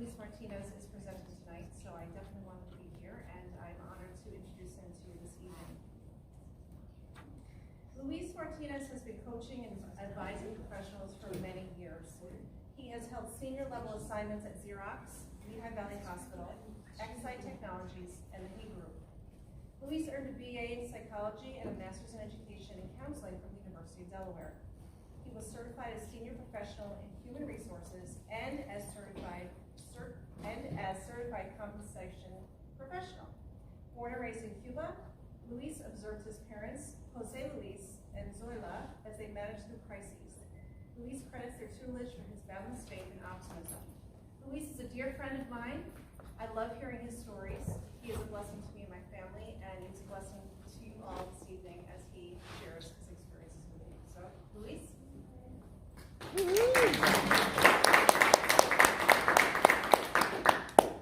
Luis Martinez is presenting tonight, so I definitely wanted to be here, and I'm honored to introduce him to you this evening. Luis Martinez has been coaching and advising professionals for many years. He has held senior level assignments at Xerox, Lehigh Valley Hospital, Excite Technologies, and the Hay Group. Luis earned a BA in psychology and a master's in education and counseling from the University of Delaware. He was certified as senior professional in human resources and as certified compensation professional. Born and raised in Cuba, Luis observed his parents, Jose Luis and Zoila, as they managed through crises. Luis credits their tutelage for his balanced faith and optimism. Luis is a dear friend of mine. I love hearing his stories. He is a blessing to me and my family, and it's a blessing to you all this evening as he shares his experiences with you. So, Luis?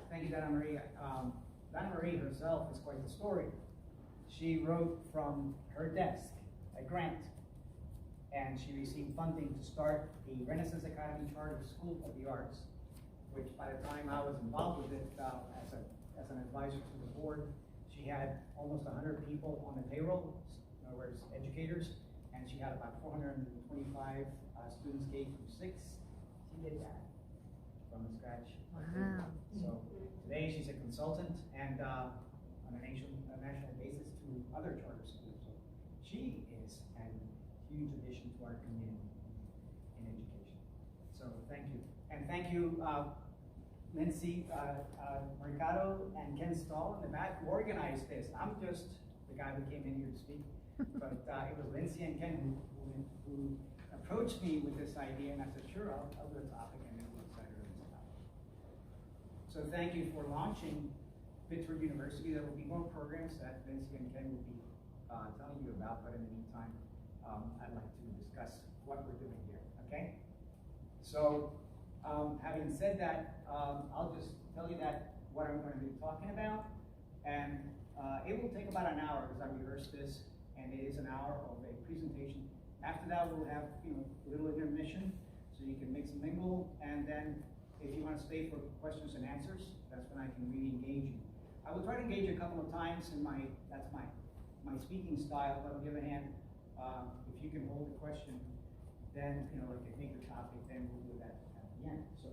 Thank you, Donna Marie. Donna Marie herself is quite the story. She wrote from her desk a grant, and she received funding to start the Renaissance Academy Charter School of the Arts, which by the time I was involved with it as an advisor to the board, she had almost 100 people on the payroll, in other words, educators, and she had about 425 students K through 6. She did that from scratch. Wow. So today she's a consultant and on a national basis to other charter schools. So she is a huge addition to our community in education. So thank you. And thank you, Lindsay Mercado and Ken Stahl in the back who organized this. I'm just the guy who came in here to speak, but it was Lindsay and Ken who approached me with this idea, and I said, sure, I'll do the topic, and then we'll decide on this topic. So thank you for launching Pittsford University. There will be more programs that Lindsay and Ken will be telling you about, but in the meantime, I'd like to discuss what we're doing here, okay? So, having said that, I'll just tell you that what I'm going to be talking about, and it will take about an hour because I rehearsed this, and it is an hour of a presentation. After that, we'll have a little intermission, so you can mix and mingle, and then if you want to stay for questions and answers, that's when I can really engage you. I will try to engage a couple of times in that's my speaking style, but on the other hand, if you can hold the question, then like a major topic, then we'll do that at the end. So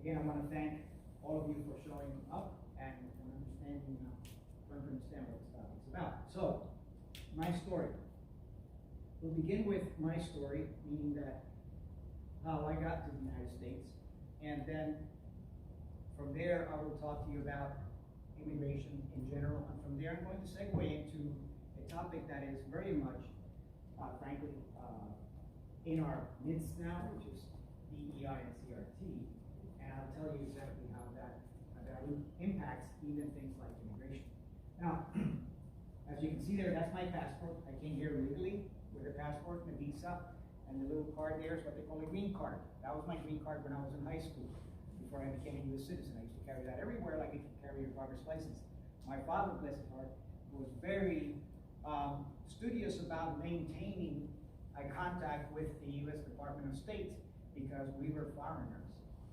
again, I want to thank all of you for showing up and trying to understand what this topic is about. So, my story. We'll begin with my story, meaning that how I got to the United States, and then from there I will talk to you about immigration in general, and from there I'm going to segue into a topic that is very much, frankly, in our midst now, which is DEI and CRT, and I'll tell you exactly how that impacts even things like immigration. Now, as you can see there, that's my passport. I came here legally with a passport and a visa, and the little card there is what they call a green card. That was my green card when I was in high school, before I became a U.S. citizen. I used to carry that everywhere like if you carry your driver's license. My father, bless his heart, was very studious about maintaining a contact with the U.S. Department of State because we were foreigners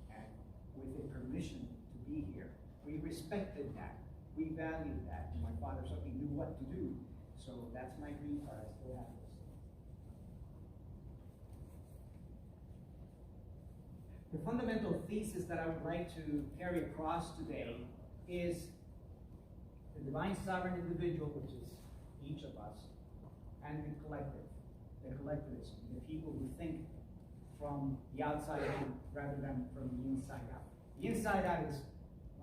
and with the permission to be here. We respected that. We valued that. And my father certainly knew what to do. So that's my green card. I still have this. The fundamental thesis that I would like to carry across today is the divine sovereign individual, which is each of us, and the collective, the collectivism, the people who think from the outside in rather than from the inside out. The inside out is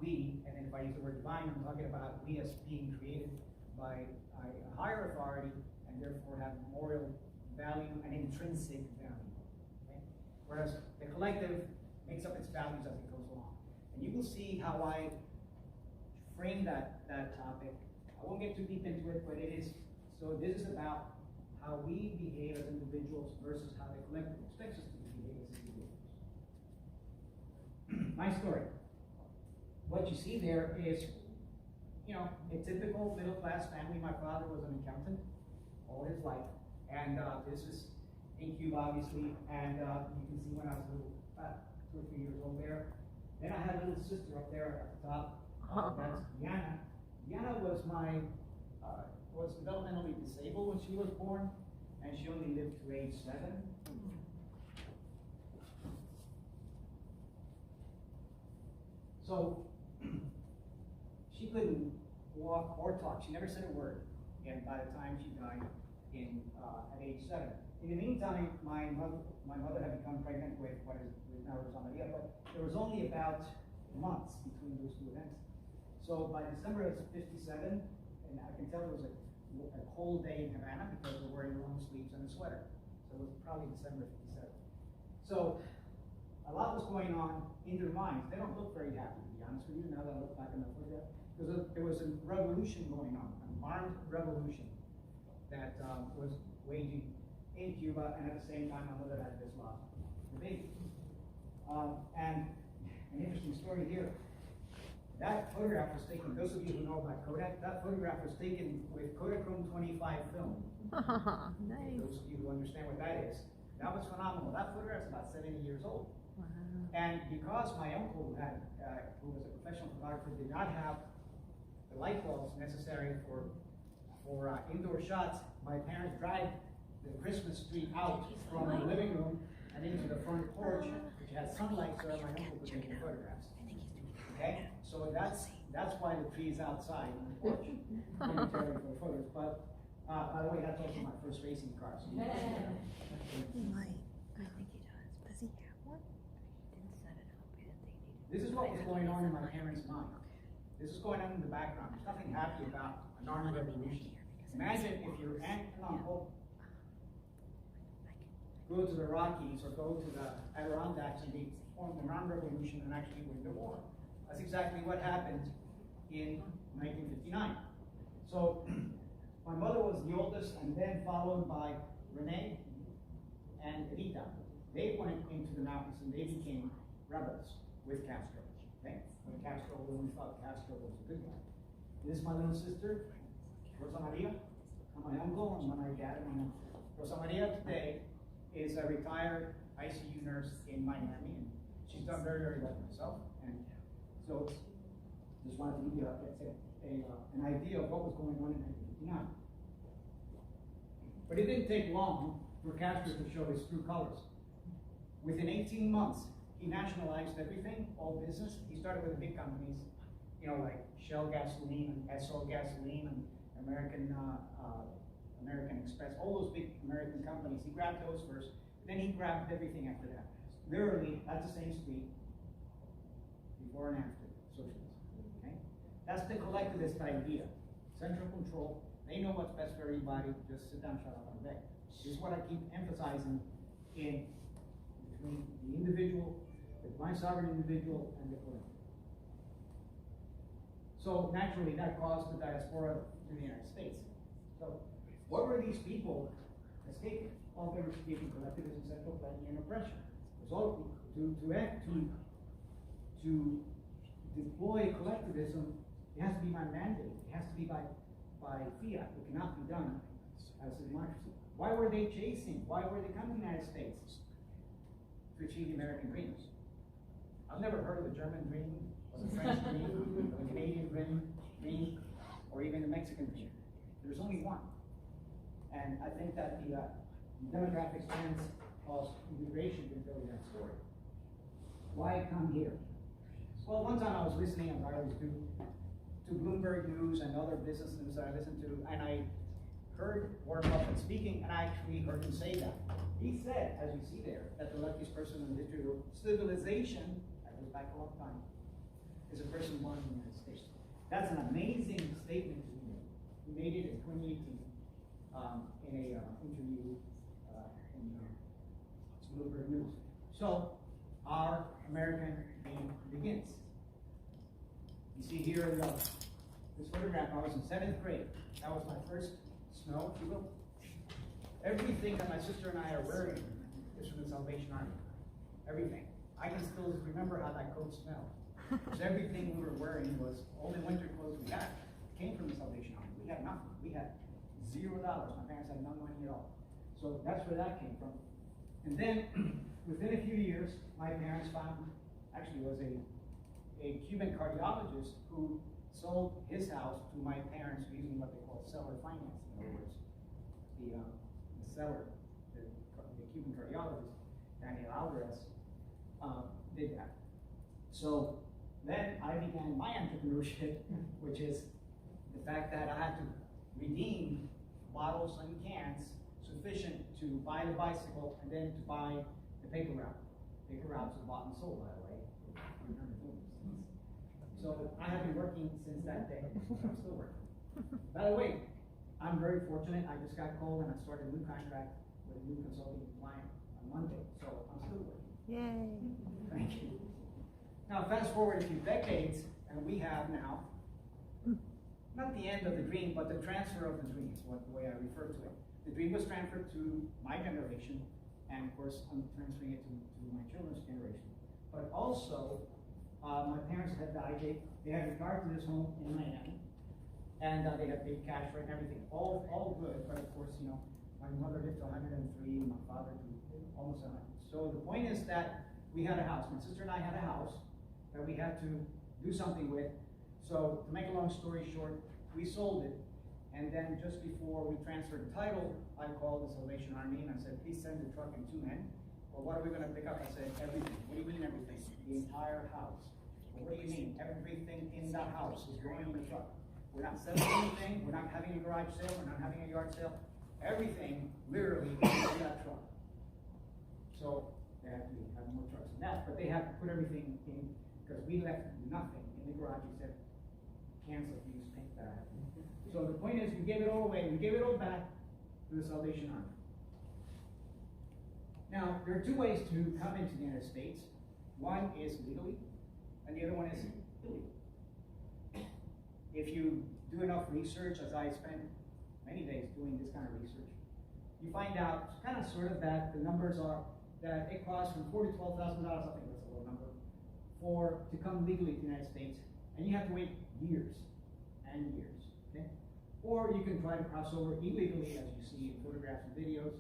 we, and then if I use the word divine, I'm talking about we as being created by a higher authority and therefore have moral value and intrinsic value. Okay? Whereas the collective makes up its values as it goes along. And you will see how I frame that topic. I won't get too deep into it, but it is, so this is about how we behave as individuals versus how the collective expects us to behave as individuals. My story. What you see there is, a typical middle-class family. My father was an accountant all his life, and this is in Cuba, obviously, and you can see when I was little, 2 or 3 years old there. Then I had a little sister up there at the top. That's Diana. Diana was was developmentally disabled when she was born, and she only lived to age 7. So she couldn't walk or talk. She never said a word. And by the time she died at age 7. In the meantime, my mother had become pregnant with now Rosa Maria, but there was only about months between those two events. So by December of 57, and I can tell it was a cold day in Havana because we're wearing long sleeves and a sweater. So it was probably December 57. So a lot was going on in their minds. They don't look very happy, to be honest with you, now that I look back on the photograph. Because there was a revolution going on, an armed revolution that was waging in Cuba, and at the same time, my mother had just lost the baby. And an interesting story here. That photograph was taken, those of you who know about Kodak, that photograph was taken with Kodachrome 25 film. Nice. Those of you who understand what that is, that was phenomenal. That photograph's about 70 years old. Wow. And because my uncle who was a professional photographer, did not have the light bulbs necessary for indoor shots, my parents dragged the Christmas tree out from the living room and into the front porch, which had sunlight so that my uncle could take the photographs. Okay, so that's why the tree is outside on the porch for the photos. But by the way, that's also my first racing car. So you He might. I think he does. Does he have one? He didn't set it up yet. This is what was going on in my parents' mind. This is going on in the background. There's nothing happy about an armed revolution. Imagine if your aunt and uncle go to the Rockies or go to the Adirondacks and they form an armed revolution and actually win the war. That's exactly what happened in 1959. So my mother was the oldest, and then followed by Renee and Rita. They went into the mountains and they became rebels with Castro. Okay? When we thought Castro was a good guy. This is my little sister, Rosa Maria, and my uncle, and my dad, and my mom. Rosa Maria today is a retired ICU nurse in Miami, and she's done very, very well for herself. And so, just wanted to give you an idea of what was going on in 1959. But it didn't take long for Castro to show his true colors. Within 18 months, he nationalized everything, all business. He started with the big companies, like Shell Gasoline and Esso Gasoline and American Express, all those big American companies. He grabbed those first, then he grabbed everything after that. Literally, that's the same street, before and after socialism. Okay? That's the collectivist idea. Central control. They know what's best for everybody. Just sit down, shut up, and beg. This is what I keep emphasizing between the individual, the divine sovereign individual, and the collective. So naturally, that caused the diaspora to the United States. So, what were these people escaping? Well, they were escaping collectivism, central planning, and oppression. So, to deploy collectivism, it has to be by mandate. It has to be by fiat. It cannot be done as a democracy. Why were they chasing? Why were they coming to the United States? To achieve the American dreams. I've never heard of the German dream, or the French dream, or the Canadian dream, or even the Mexican dream. There's only one. And I think that the demographic trends of immigration can tell you that story. Why come here? Well, one time I was listening, as I always do, to Bloomberg News and other business news that I listen to, and I heard Warren Buffett speaking, and I actually heard him say that. He said, as you see there, that the luckiest person in the history of civilization, that goes back a long time, is a person born in the United States. That's an amazing statement to be made. He made it in 2018 in an interview in Bloomberg News. So, our American dream begins. You see here in this photograph, I was in 7th grade. That was my first snow, if you will. Everything that my sister and I are wearing is from the Salvation Army. Everything. I can still remember how that coat smelled. Because everything we were wearing was, all the winter clothes we had came from the Salvation Army. We had nothing. We had $0. My parents had no money at all. So that's where that came from. And then, within a few years, my parents found, actually it was a a Cuban cardiologist who sold his house to my parents using what they call seller finance. In other words, the seller, the Cuban cardiologist, Daniel Alvarez, did that. So then I began my entrepreneurship, which is the fact that I had to redeem bottles and cans sufficient to buy the bicycle and then to buy the paper route. Paper routes are bought and sold, by the way. So I have been working since that day. I'm still working. By the way, I'm very fortunate. I just got called and I started a new contract with a new consulting client on Monday. So I'm still working. Yay. Thank you. Now fast forward a few decades, and we have now, not the end of the dream, but the transfer of the dream is the way I refer to it. The dream was transferred to my generation, and of course I'm transferring it to my children's generation. But also, my parents had died. They had regard to this home in Miami, and they had paid cash for it and everything. All good, but of course, you know, my mother lived to 103, and my father to almost 100. So the point is that we had a house. My sister and I had a house that we had to do something with. So to make a long story short, we sold it, and then just before we transferred the title, I called the Salvation Army and I said, please send the truck and 2 men. Well, what are we going to pick up? I said, everything. What do you mean everything? The entire house. Well, what do you mean? Everything in the house is going in the truck. We're not selling anything. We're not having a garage sale. We're not having a yard sale. Everything literally is in that truck. So they have to have more trucks than that, but they have to put everything in, because we left nothing in the garage except cans of used paint that I have. So the point is, we gave it all away. We gave it all back to the Salvation Army. Now, there are 2 ways to come into the United States. One is legally, and the other one is illegally. If you do enough research, as I spent many days doing this kind of research, you find out kind of sort of that the numbers are that it costs from $4,000 to $12,000, I think that's a low number, to come legally to the United States, and you have to wait years and years, okay? Or you can try to cross over illegally, as you see in photographs and videos,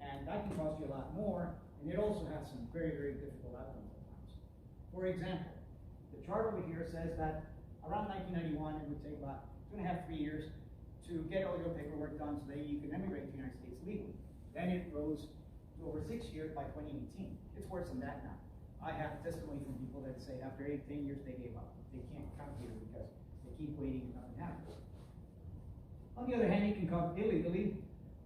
and that can cost you a lot more, and it also has some very, very difficult outcomes at times. For example, the chart over here says that around 1991, it would take about 2.5, 3 years to get all your paperwork done so that you can emigrate to the United States legally. Then it rose to over 6 years by 2018. It's worse than that now. I have testimony from people that say after 10 years they gave up. They can't come here because they keep waiting and nothing happens. On the other hand, you can come illegally.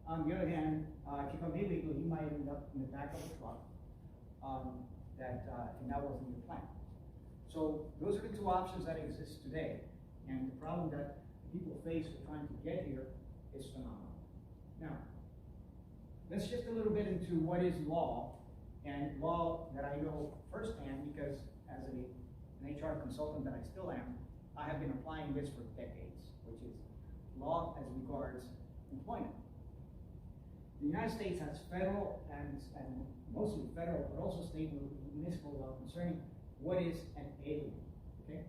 On the other hand, if you come illegally, you might end up in the back of the truck. And that wasn't your plan. So those are the 2 options that exist today. And the problem that people face with trying to get here is phenomenal. Now, let's shift a little bit into what is law, and law that I know firsthand because as an HR consultant that I still am, I have been applying this for decades, which is law as regards employment. The United States has federal and mostly federal, but also state and municipal law concerning what is an alien, okay?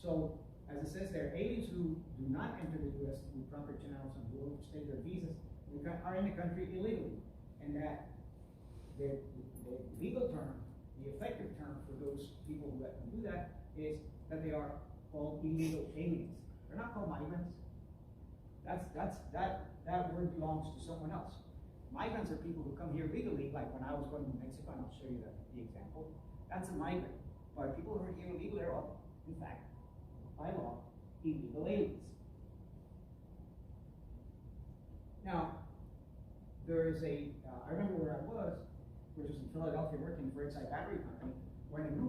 So, as it says there, aliens who do not enter the U.S. through proper channels and who overstay their visas are in the country illegally, and that the legal term, the effective term for those people who can do that is that they are called illegal aliens. They're not called migrants. That word belongs to someone else. Migrants are people who come here legally, like when I was going to Mexico, and I'll show you the example. That's a migrant. But people who are here illegally are all, in fact, by law, illegal aliens. Now, there is I remember where I was, which was in Philadelphia working for Inside Battery Company, when a new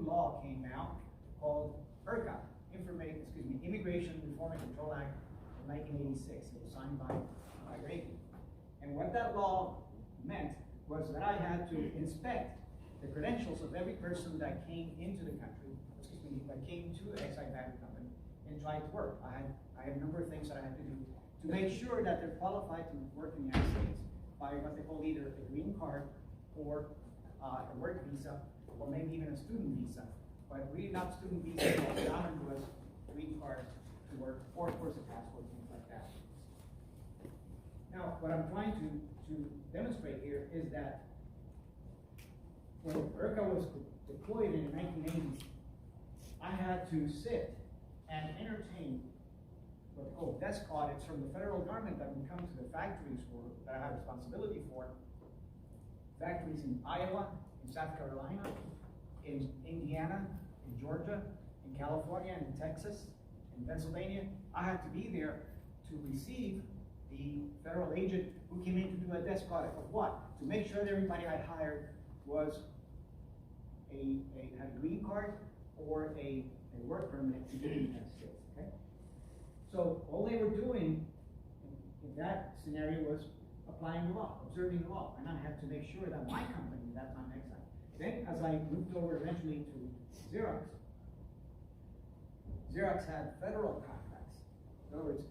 law came out called IRCA, Immigration Reform and Control Act of 1986. It was signed by Reagan. And what that law meant was that I had to inspect the credentials of every person that came into the country, that came to Inside Battery Company and tried to work. I had a number of things that I had to do to make sure that they're qualified to work in the United States by what they call either a green card or a work visa, or maybe even a student visa. But really not student visa, what common was green card to work, or of course a passport, things like that. Now, what I'm trying to demonstrate here is that when IRCA was deployed in the 1980s, I had to sit and entertain what they call desk audits from the federal government that would come to the factories that I had responsibility for. Factories in Iowa, in South Carolina, in Indiana, in Georgia, in California, in Texas, in Pennsylvania. I had to be there to receive the federal agent who came in to do a desk audit of what? To make sure that everybody I hired was had a green card or a work permit to get in the United States. Okay? So all they were doing in that scenario was applying the law, observing the law, and I had to make sure that my company at that time exiled. Then, as I moved over eventually to Xerox, Xerox had federal contracts. In other words,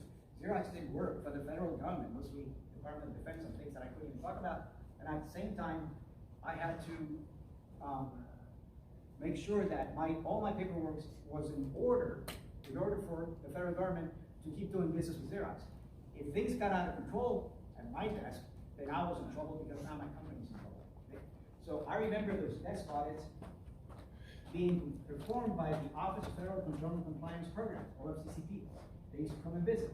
Xerox did work for the federal government, mostly Department of Defense and things that I couldn't even talk about. And at the same time, I had to make sure that all my paperwork was in order for the federal government to keep doing business with Xerox. If things got out of control at my desk, then I was in trouble because now my company's in trouble. Okay? So I remember those desk audits being performed by the Office of Federal Control and Compliance Program, or FCCP. They used to come and visit.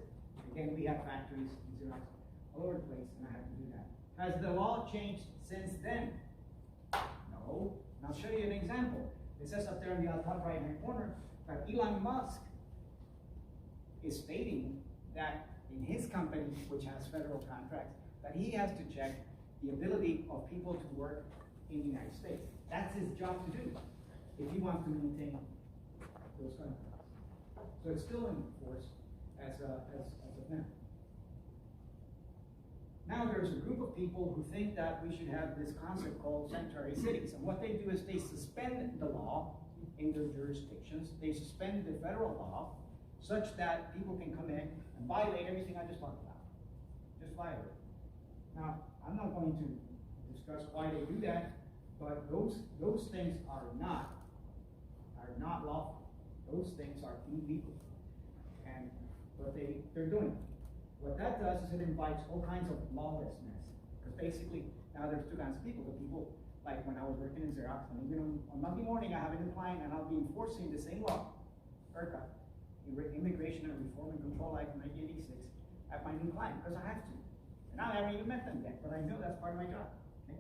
Again, we have factories in Xerox all over the place, and I had to do that. Has the law changed since then? No. And I'll show you an example. It says up there in the top right-hand corner that Elon Musk is stating that in his company, which has federal contracts, that he has to check the ability of people to work in the United States. That's his job to do if he wants to maintain those contracts. So it's still in force as of now. Now there's a group of people who think that we should have this concept called sanctuary cities. And what they do is they suspend the law in their jurisdictions. They suspend the federal law such that people can come in and violate everything I just talked about. Just violate. Now, I'm not going to discuss why they do that, but those things are not lawful. Those things are illegal. And what they're doing. What that does is it invites all kinds of lawlessness. Because basically, now there's two kinds of people. The people, like when I was working in Xerox, and even on Monday morning I have a new client and I'll be enforcing the same law, IRCA, Immigration and Reform and Control Act of 1986, at my new client, because I have to. And I haven't even met them yet, but I know that's part of my job. Okay?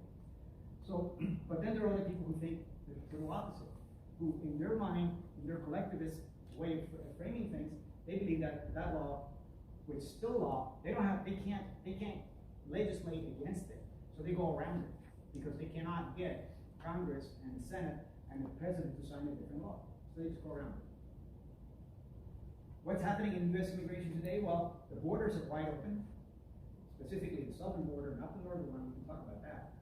So, but then there are other people who think the total opposite, who in their mind, in their collectivist way of framing things, they believe that that law, which is still law, they can't legislate against it. So they go around it because they cannot get Congress and the Senate and the President to sign a different law. So they just go around it. What's happening in U.S. immigration today? Well, the borders are wide open, specifically the southern border, not the northern one. We can talk about that.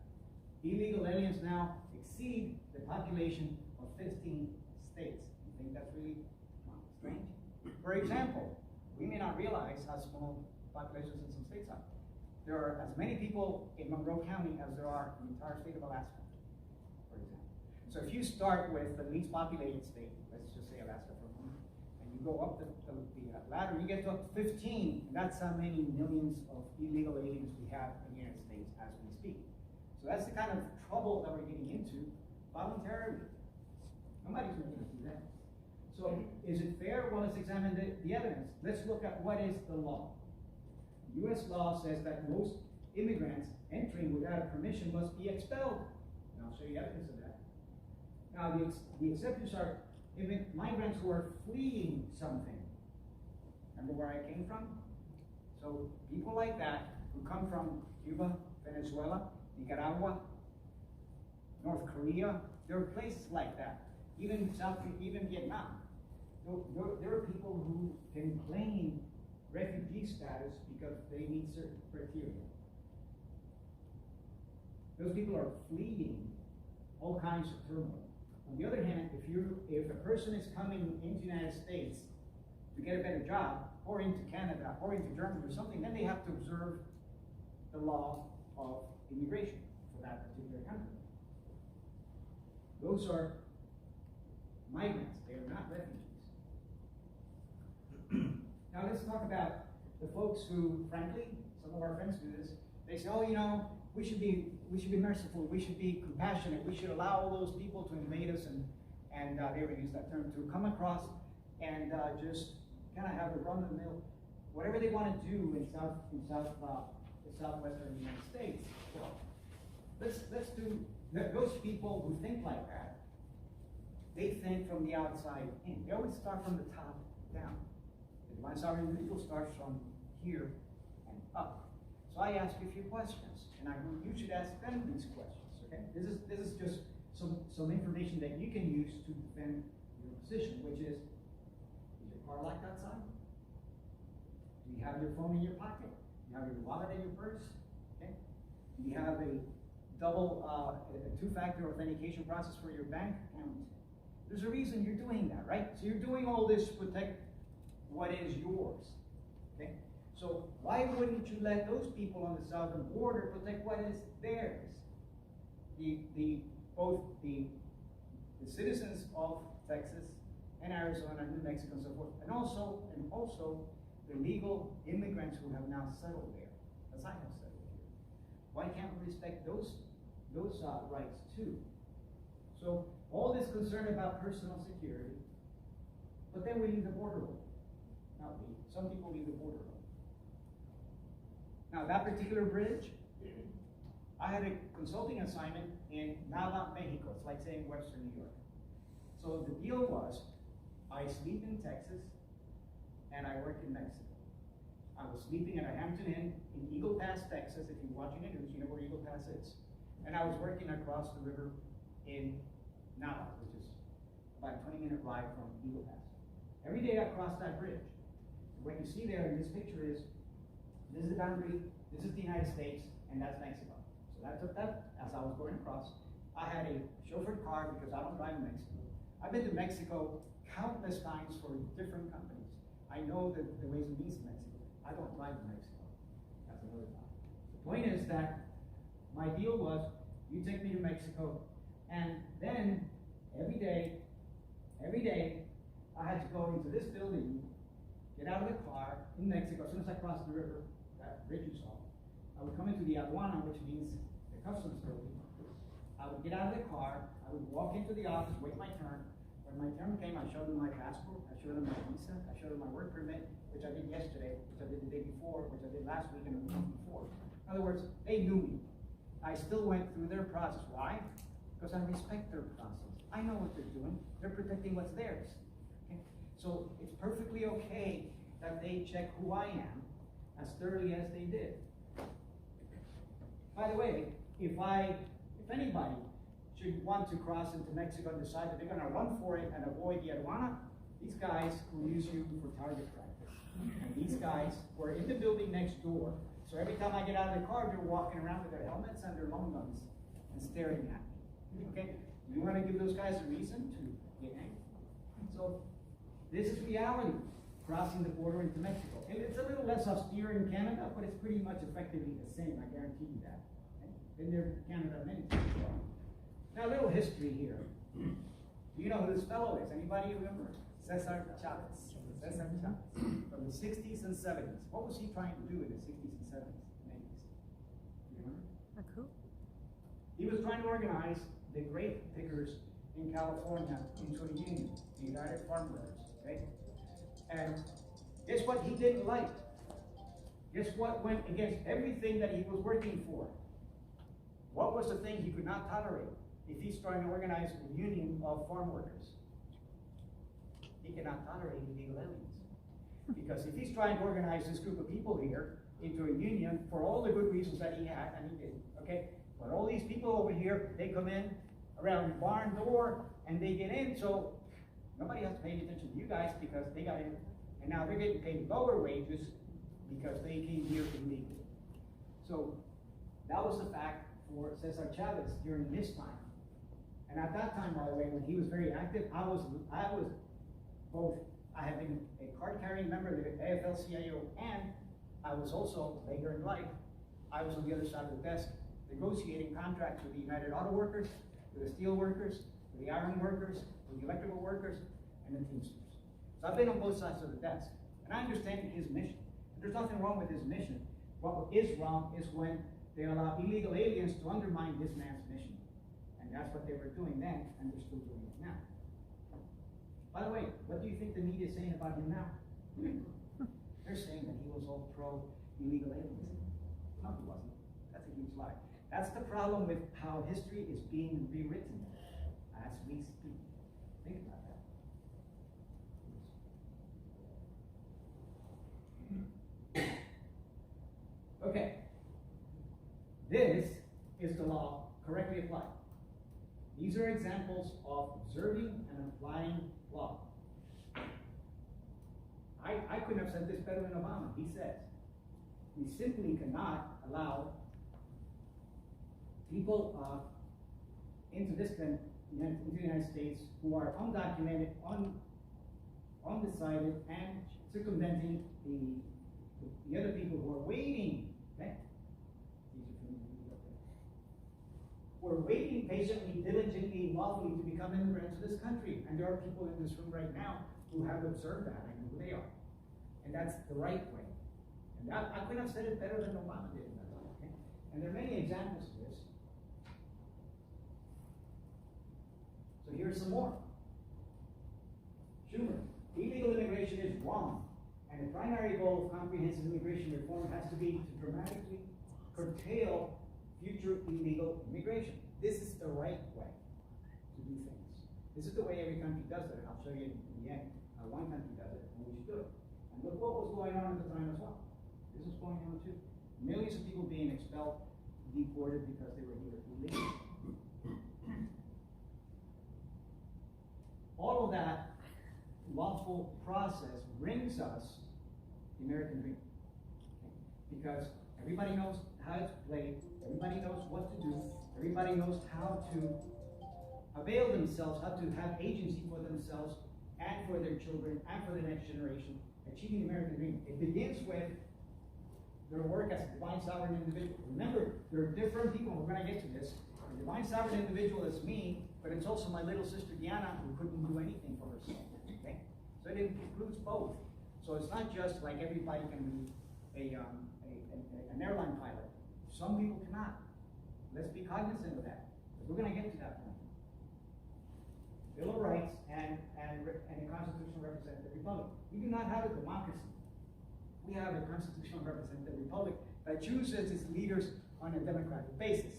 Illegal aliens now exceed the population of 15 states. You think that's really strange? For example, we may not realize how small populations in some states are. There are as many people in Monroe County as there are in the entire state of Alaska, for example. So if you start with the least populated state, let's just say Alaska for a moment, and you go up the ladder, you get to up to 15, and that's how many millions of illegal aliens we have in the United States as we speak. So that's the kind of trouble that we're getting into voluntarily. Nobody's making us do that. So is it fair? Well, let's examine the evidence. Let's look at what is the law. U.S. law says that most immigrants entering without permission must be expelled. And I'll show you evidence of that. Now, the exceptions are migrants who are fleeing something. Remember where I came from? So people like that who come from Cuba, Venezuela, Nicaragua, North Korea, there are places like that. Even Vietnam. There are people who can claim refugee status because they meet certain criteria. Those people are fleeing all kinds of turmoil. On the other hand, if a person is coming into the United States to get a better job, or into Canada, or into Germany or something, then they have to observe the law of immigration for that particular country. Those are migrants, they are not refugees. Now let's talk about the folks who, frankly, some of our friends do this. They say, oh, you know, we should be merciful, we should be compassionate, we should allow all those people to invade us and they would use that term to come across and just kind of have a run-of-the-mill, whatever they want to do in the southwestern United States. Well, let's do, those people who think like that, they think from the outside in. They always start from the top down. The divine sovereign individual starts from here and up. So I ask you a few questions, and you should ask them these questions. Okay? This is just some information that you can use to defend your position, which is your car locked outside? Do you have your phone in your pocket? Do you have your wallet in your purse? Okay? Do you have a double, two-factor authentication process for your bank account? There's a reason you're doing that, right? So you're doing all this to protect what is yours. Okay? So why wouldn't you let those people on the southern border protect what is theirs? Both the citizens of Texas and Arizona, New Mexico, and so forth, and also the legal immigrants who have now settled there, as I have settled here. Why can't we respect those rights too? So all this concern about personal security, but then we leave the border open. Not we. Some people leave the border open. Now that particular bridge, I had a consulting assignment in Nava, Mexico. It's like saying Western New York. So the deal was, I sleep in Texas, and I work in Mexico. I was sleeping at a Hampton Inn in Eagle Pass, Texas. If you're watching the news, you know where Eagle Pass is. And I was working across the river in Nava, which is about a 20-minute ride from Eagle Pass. Every day I crossed that bridge. What you see there in this picture is, this is the boundary, this is the United States, and that's Mexico. So I took that as I was going across. I had a chauffeured car because I don't drive in Mexico. I've been to Mexico countless times for different companies. I know the ways and means of Mexico. I don't drive in Mexico. That's another time. The point is that my deal was, you take me to Mexico, and then every day, I had to go into this building, get out of the car in Mexico. As soon as I crossed the river, that bridge you saw, I would come into the aduana, which means the customs building. I would get out of the car, I would walk into the office, wait my turn. When my turn came, I showed them my passport, I showed them my visa, I showed them my work permit, which I did yesterday, which I did the day before, which I did last week and the week before. In other words, they knew me. I still went through their process. Why? Because I respect their process. I know what they're doing. They're protecting what's theirs. Okay? So it's perfectly okay that they check who I am as thoroughly as they did. By the way, if anybody should want to cross into Mexico and decide that they're going to run for it and avoid the aduana, these guys will use you for target practice. And these guys were in the building next door, so every time I get out of the car, they're walking around with their helmets and their long guns and staring at me. Okay? You want to give those guys a reason to get angry. So this is reality, crossing the border into Mexico. And it's a little less austere in Canada, but it's pretty much effectively the same, I guarantee you that. Okay? Been there in Canada many times. Now a little history here. Do you know who this fellow is? Anybody remember? Cesar Chavez. Cesar Chavez. From the 60s and 70s. What was he trying to do in the 60s and 70s and 80s? Do you remember? Who? He was trying to organize the grape pickers in California into a union, the United Farm Workers, okay? And guess what he didn't like? Guess what went against everything that he was working for? What was the thing he could not tolerate if he's trying to organize a union of farm workers? He cannot tolerate illegal aliens. Because if he's trying to organize this group of people here into a union for all the good reasons that he had, and he did, okay? But all these people over here, they come in around the barn door and they get in, so nobody has to pay any attention to you guys because they got in. And now they're getting paid lower wages because they came here illegally. So that was the fact for Cesar Chavez during his time. And at that time, by the way, when he was very active, I was both, I had been a card-carrying member of the AFL-CIO, and I was also, later in life, I was on the other side of the desk negotiating contracts with the United Auto Workers, with the steel workers, with the iron workers, with the electrical workers, and the Teamsters. So I've been on both sides of the desk, and I understand his mission. There's nothing wrong with his mission. What is wrong is when they allow illegal aliens to undermine this man's mission. And that's what they were doing then, and they're still doing it now. By the way, what do you think the media is saying about him now? They're saying that he was all pro illegal aliens. No, he wasn't. That's a huge lie. That's the problem with how history is being rewritten as we speak. Think about that. Okay. This is the law correctly applied. These are examples of observing and applying law. I couldn't have said this better than Obama. He says, we simply cannot allow people into the United States who are undocumented, undecided, and circumventing the other people who are waiting. Okay? We're waiting patiently, diligently, lawfully to become immigrants to this country. And there are people in this room right now who have observed that. I know who they are. And that's the right way. And I couldn't have said it better than Obama did. Okay? And there are many examples of this. So here's some more. Schumer, illegal immigration is wrong. And the primary goal of comprehensive immigration reform has to be to dramatically curtail future illegal immigration. This is the right way to do things. This is the way every country does it. I'll show you in the end how one country does it and we should do it. And look what was going on at the time as well. This was going on too. Millions of people being expelled, deported because they were here illegally. All of that lawful process brings us the American dream. Okay? Because everybody knows how it's played, everybody knows what to do, everybody knows how to avail themselves, how to have agency for themselves and for their children and for the next generation, achieving the American dream. It begins with their work as a divine sovereign individual. Remember, there are different people, we're going to get to this. The divine sovereign individual is me, but it's also my little sister Diana who couldn't do anything for herself. Okay? So it includes both. So it's not just like everybody can be an airline pilot. Some people cannot. Let's be cognizant of that. We're going to get to that point. Bill of Rights and a constitutional representative republic. We do not have a democracy. We have a constitutional representative republic that chooses its leaders on a democratic basis.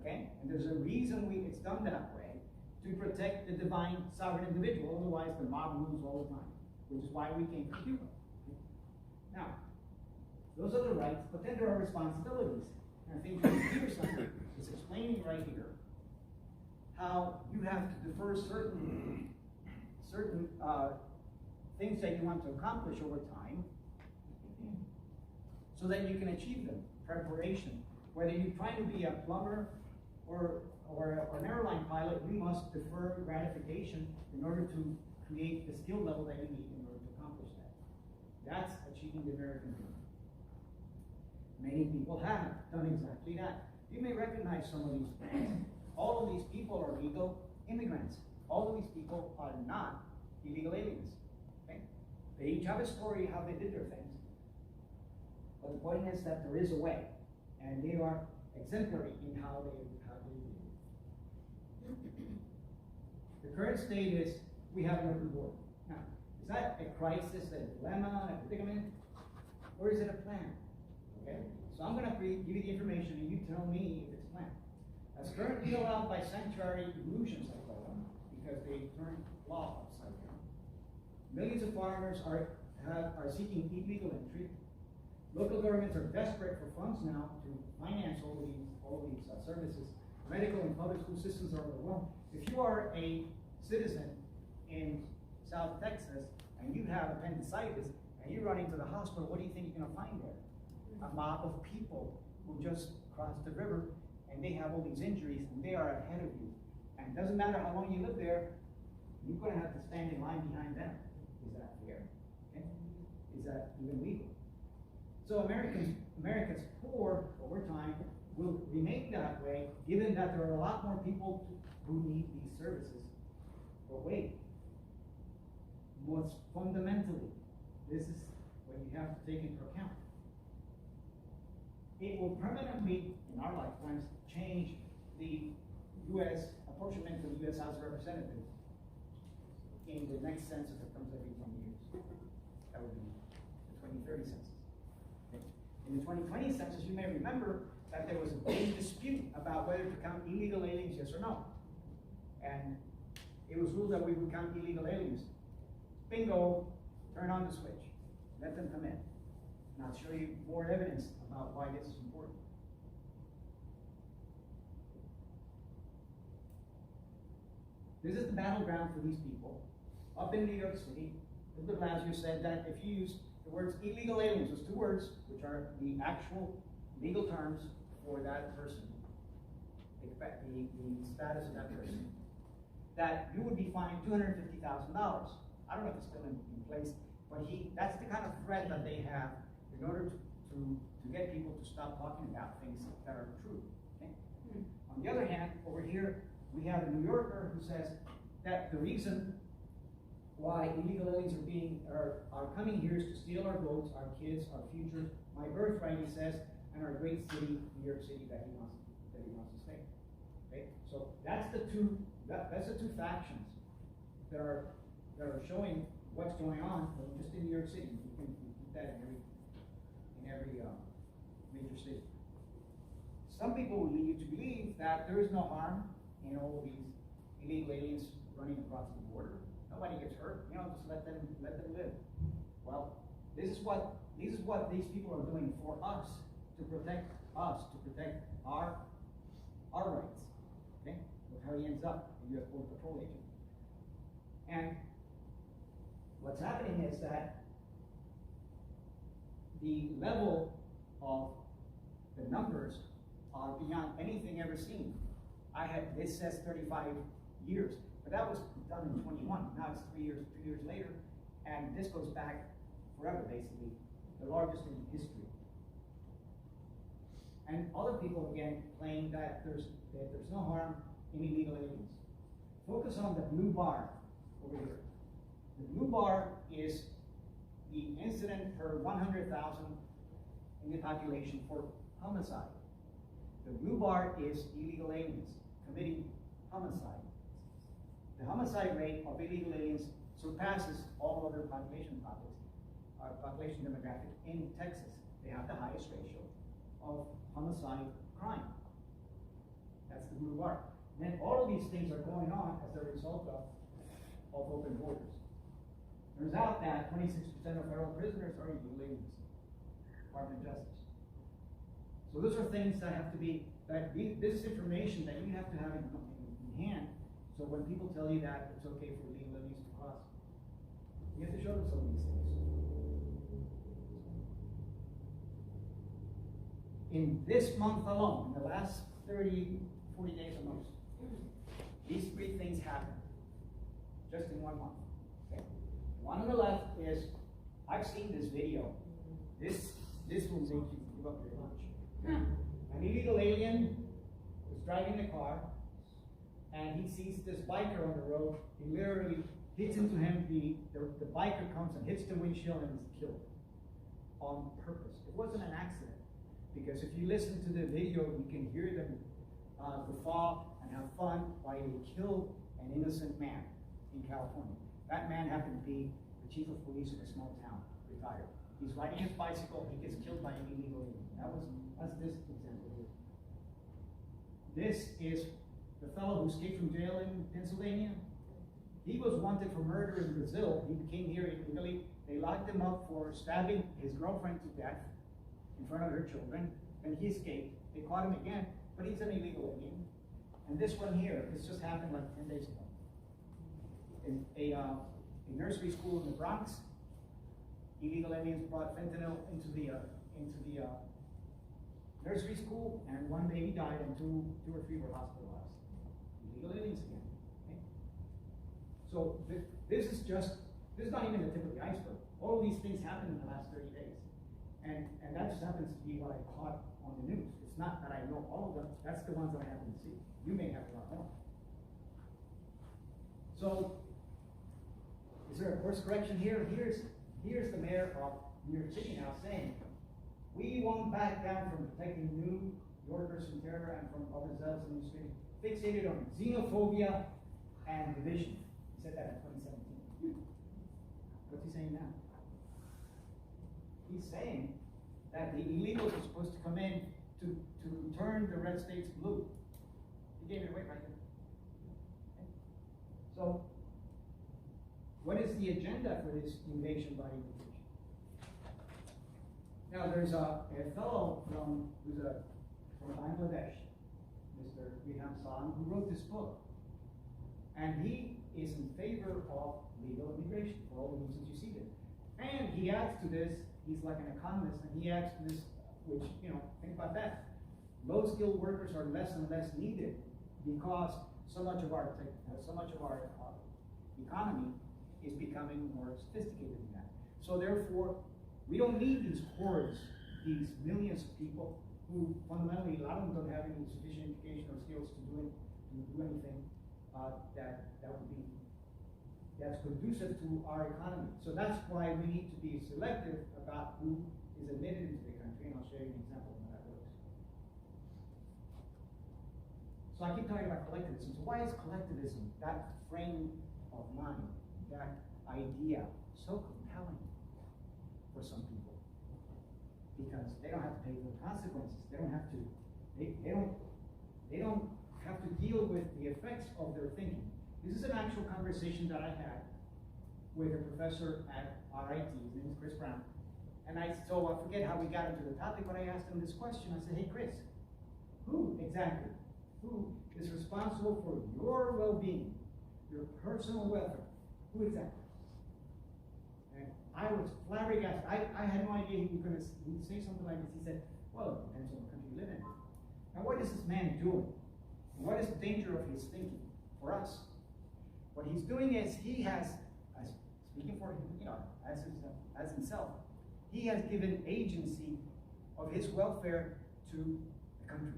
Okay? And there's a reason it's done that way, to protect the divine sovereign individual. Otherwise, the mob rules all the time, which is why we came to Cuba. Okay? Now, those are the rights, but then there are responsibilities. And I think Peterson is explaining right here how you have to defer certain things that you want to accomplish over time so that you can achieve them. Preparation. Whether you're trying to be a plumber or an airline pilot, you must defer gratification in order to create the skill level that you need in order to accomplish that. That's achieving the American dream. Many people have done exactly that. You may recognize some of these things. All of these people are legal immigrants. All of these people are not illegal aliens. Okay? They each have a story how they did their things. But the point is that there is a way, and they are exemplary in how they do it. The current state is we have an open border. Now, is that a crisis, a dilemma, a predicament, or is it a plan? Okay? So I'm going to give you the information, and you tell me if it's planned. As currently allowed by sanctuary illusions, I call them, because they turn law upside down. Millions of foreigners are seeking illegal entry. Local governments are desperate for funds now to finance all of these services. Medical and public school systems are overwhelmed. If you are a citizen in South Texas and you have appendicitis and you run into the hospital, what do you think you're going to find there? A mob of people who just crossed the river and they have all these injuries and they are ahead of you. And it doesn't matter how long you live there, you're going to have to stand in line behind them. Is that fair? Okay? Is that even legal? So America's poor over time will remain that way, given that there are a lot more people who need these services. But wait, most fundamentally, this is what you have to take into account. It will permanently, in our lifetimes, change the U.S. apportionment of the U.S. House of Representatives in the next census that comes every 10 years. That would be the 2030 census. Okay? In the 2020 census, you may remember that there was a big dispute about whether to count illegal aliens, yes or no. And it was ruled that we would count illegal aliens. Bingo, turn on the switch. Let them come in. And I'll show you more evidence about why this is important. This is the battleground for these people. Up in New York City, de Blasio said that if you use the words illegal aliens, those two words, which are the actual legal terms for that person, the status of that person, that you would be fined $250,000. I don't know if it's still in place, but that's the kind of threat that they have in order to get people to stop talking about things that are true. Okay? On the other hand, over here, we have a New Yorker who says that the reason why illegal aliens are coming here is to steal our votes, our kids, our futures, my birthright, he says, and our great city, New York City, that he wants to stay. Okay? So that's the two factions that are showing what's going on just in New York City. You can keep that in every major city. Some people will lead you to believe that there is no harm in all these illegal aliens running across the border. Nobody gets hurt. Just let them live. Well, this is what these people are doing for us to protect our rights. Okay, look how he ends up, a U.S. Border Patrol agent. And what's happening is that the level of the numbers are beyond anything ever seen. This says 35 years, but that was done in 21. Now it's 2 years later, and this goes back forever, basically, the largest in history. And other people, again, claim that there's no harm in illegal aliens. Focus on the blue bar over here. The blue bar is the incident per 100,000 in the population for homicide. The blue bar is illegal aliens committing homicide. The homicide rate of illegal aliens surpasses all other population demographic in Texas. They have the highest ratio of homicide crime. That's the blue bar. And then all of these things are going on as a result of open borders. Turns out that 26% of federal prisoners are illegal aliens. Department of Justice. So those are things that have to be, this is information that you have to have in hand. So when people tell you that it's okay for illegal aliens to cross, you have to show them some of these things. In this month alone, in the last 30, 40 days at most, these three things happened just in 1 month. Okay? One on the left is, I've seen this video. This will make you give up your lunch. An illegal alien was driving the car, and he sees this biker on the road. He literally hits into him. The biker comes and hits the windshield and is killed on purpose. It wasn't an accident, because if you listen to the video, you can hear them guffaw and have fun while they killed an innocent man in California. That man happened to be the chief of police in a small town, retired. He's riding his bicycle, he gets killed by an illegal alien. That's this example here. This is the fellow who escaped from jail in Pennsylvania. He was wanted for murder in Brazil. He came here illegally. They locked him up for stabbing his girlfriend to death in front of her children, and he escaped. They caught him again, but he's an illegal alien. And this one here, this just happened like 10 days ago. In a nursery school in the Bronx, illegal aliens brought fentanyl into the nursery school, and one baby died, and two or three were hospitalized. Illegal aliens again. Okay? So this is not even the tip of the iceberg. All of these things happened in the last 30 days. And that just happens to be what I caught on the news. It's not that I know all of them, that's the ones that I happen to see. You may have a lot more. So, is there a course correction here? Here's the mayor of New York City now saying, we won't back down from protecting New Yorkers from terror and from other zealots in the street, fixated on xenophobia and division. He said that in 2017. saying now? He's saying that the illegals are supposed to come in to turn the red states blue. He gave it away right there. Okay. So, what is the agenda for this invasion by immigration? Now, there's a fellow who's from Bangladesh, Mr. Riham San, who wrote this book. And he is in favor of legal immigration for all the reasons you see there. And he adds to this, he's like an economist, and he adds to this, which, think about that. Low-skilled workers are less and less needed because so much of our economy is becoming more sophisticated than that. So therefore, we don't need these hordes, these millions of people who fundamentally, a lot of them don't have any sufficient education or skills to do anything that's conducive to our economy. So that's why we need to be selective about who is admitted into the country, and I'll show you an example of how that works. So I keep talking about collectivism. So why is collectivism, that frame of mind, that idea, so compelling for some people? Because they don't have to pay for the consequences. They don't have to. They don't have to deal with the effects of their thinking. This is an actual conversation that I had with a professor at RIT. His name is Chris Brown. And I forget how we got into the topic, but I asked him this question. I said, hey, Chris, who exactly? Who is responsible for your well-being, your personal welfare? Who exactly? And I was flabbergasted. I had no idea he would say something like this. He said, well, it depends on what country you live in. Now, what is this man doing? What is the danger of his thinking for us? What he's doing is he has, speaking for him, as himself, he has given agency of his welfare to the country,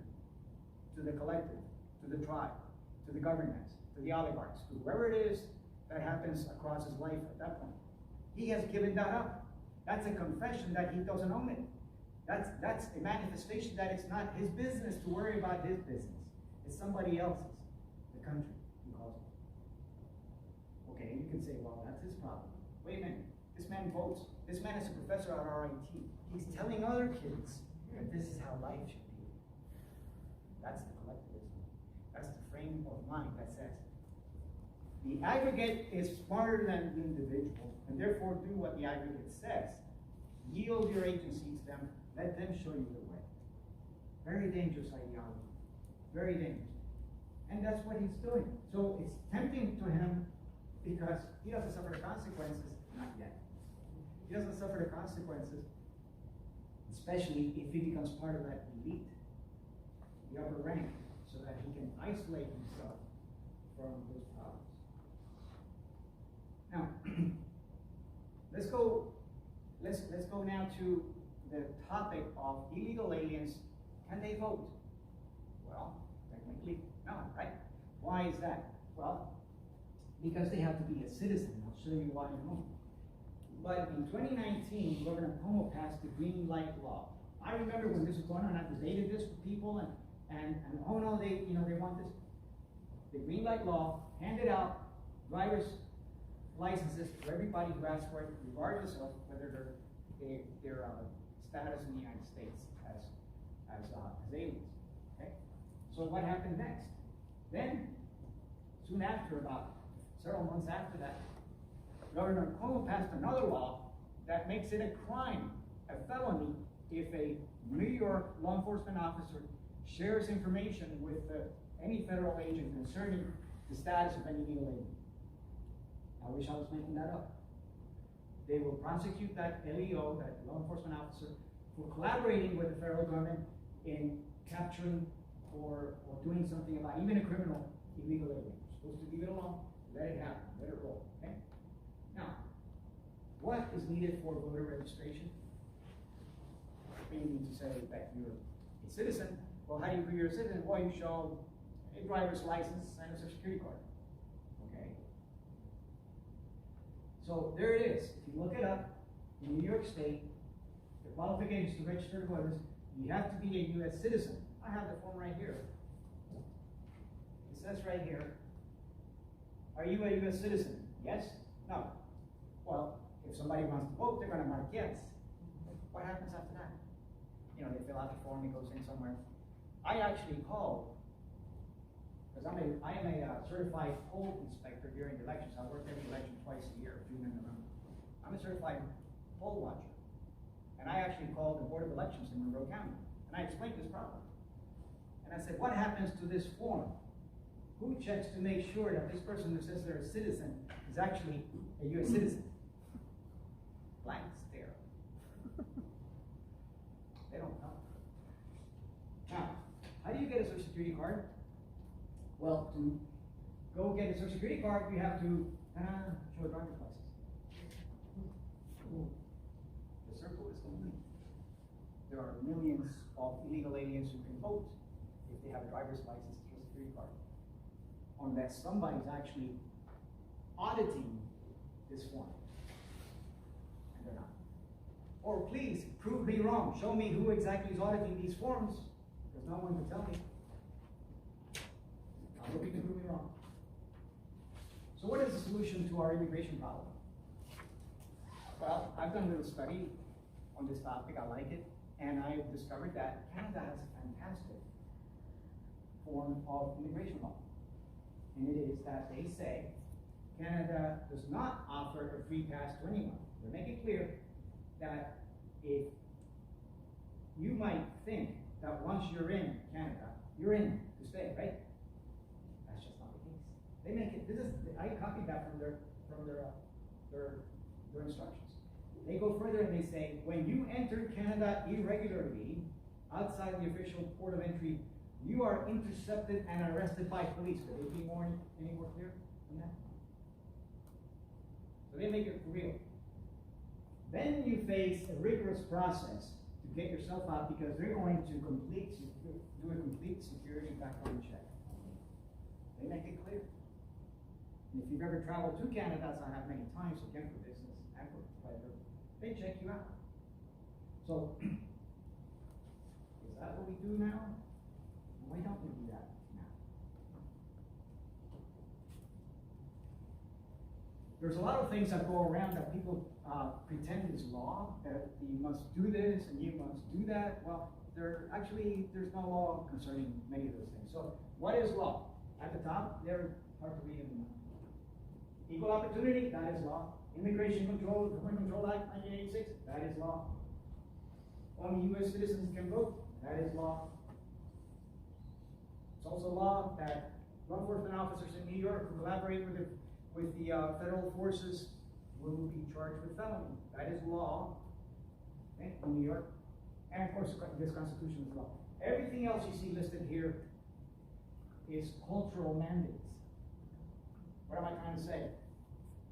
to the collective, to the tribe, to the governments, to the oligarchs, to whoever it is that happens across his life at that point. He has given that up. That's a confession that he doesn't own it. That's a manifestation that it's not his business to worry about his business. It's somebody else's, the country, he calls it. Okay, you can say, well, that's his problem. Wait a minute, this man votes. This man is a professor at RIT. He's telling other kids that this is how life should be. That's the collectivism. That's the frame of mind that says, the aggregate is smarter than the individual, and therefore do what the aggregate says. Yield your agency to them, let them show you the way. Very dangerous ideology. Very dangerous. And that's what he's doing. So it's tempting to him because he doesn't suffer the consequences, not yet. He doesn't suffer the consequences, especially if he becomes part of that elite, the upper rank, so that he can isolate himself from those problems. Now, let's go now to the topic of illegal aliens. Can they vote? Well, technically, no, right? Why is that? Well, because they have to be a citizen. I'll show you why in a moment. But in 2019, Governor Cuomo passed the Green Light Law. I remember when this was going on, I debated this with people, and oh no, they want this. The Green Light Law handed out driver's licenses to everybody who asked for it, regardless of whether their status in the United States as aliens. Okay? So what happened next? Then, soon after, about several months after that, Governor Cuomo passed another law that makes it a crime, a felony, if a New York law enforcement officer shares information with any federal agent concerning the status of any illegal alien. I wish I was making that up. They will prosecute that LEO, that law enforcement officer, for collaborating with the federal government in capturing or doing something about even a criminal illegal alien. You're supposed to leave it alone, let it happen, let it roll. Okay? Now, what is needed for voter registration? You need to say that you're a citizen. Well, how do you prove you're a citizen? Well, you show a driver's license and a social security card. Okay? So there it is. If you look it up, in New York State, the qualifications to register voters, you have to be a U.S. citizen. I have the form right here. It says right here, are you a U.S. citizen? Yes? No. Well, If somebody wants to vote, they're going to mark yes. What happens after that? You know, they fill out the form, it goes in somewhere. I actually called, because I am a certified poll inspector during the elections. I work every election twice a year, June and November. I'm a certified poll watcher. And I actually called the Board of Elections in Monroe County, and I explained this problem. And I said, what happens to this form? Who checks to make sure that this person who says they're a citizen is actually a U.S. citizen? Blank stare. They don't know. Now, how do you get a Social Security card? Well, to go get a Social Security card, you have to show a driver's license. Ooh. The circle is complete. There are millions of illegal aliens who can vote if they have a driver's license and Social Security card, unless somebody's actually auditing this form, and they're not. Or please, prove me wrong. Show me who exactly is auditing these forms. There's no one to tell me. I hope you can prove me wrong. So what is the solution to our immigration problem? Well, I've done a little study on this topic. I like it. And I've discovered that Canada has a fantastic form of immigration law. And it is that they say Canada does not offer a free pass to anyone. They make it clear that if you might think that once you're in Canada, you're in to stay, right? That's just not the case. They make it. I copied that from their instructions. They go further and they say, when you enter Canada irregularly outside the official port of entry, you are intercepted and arrested by police. Could they be any more clear than that? So they make it real. Then you face a rigorous process to get yourself out, because they're going to do a complete security background check. They make it clear. And if you've ever traveled to Canada, as I have many times, again for business and for pleasure, they check you out. So, is that what we do now? Why don't we do that now? There's a lot of things that go around that people pretend is law, that you must do this and you must do that. Well, there's no law concerning many of those things. So, what is law? At the top, they're hard to read in the mind. Equal opportunity, that is law. Immigration Control, Government Control Act 1986, that is law. Only U.S. citizens can vote, that is law. It's also law that law enforcement officers in New York who collaborate with the federal forces will be charged with felony. That is law, okay, in New York. And of course, this Constitution is law. Everything else you see listed here is cultural mandates. What am I trying to say?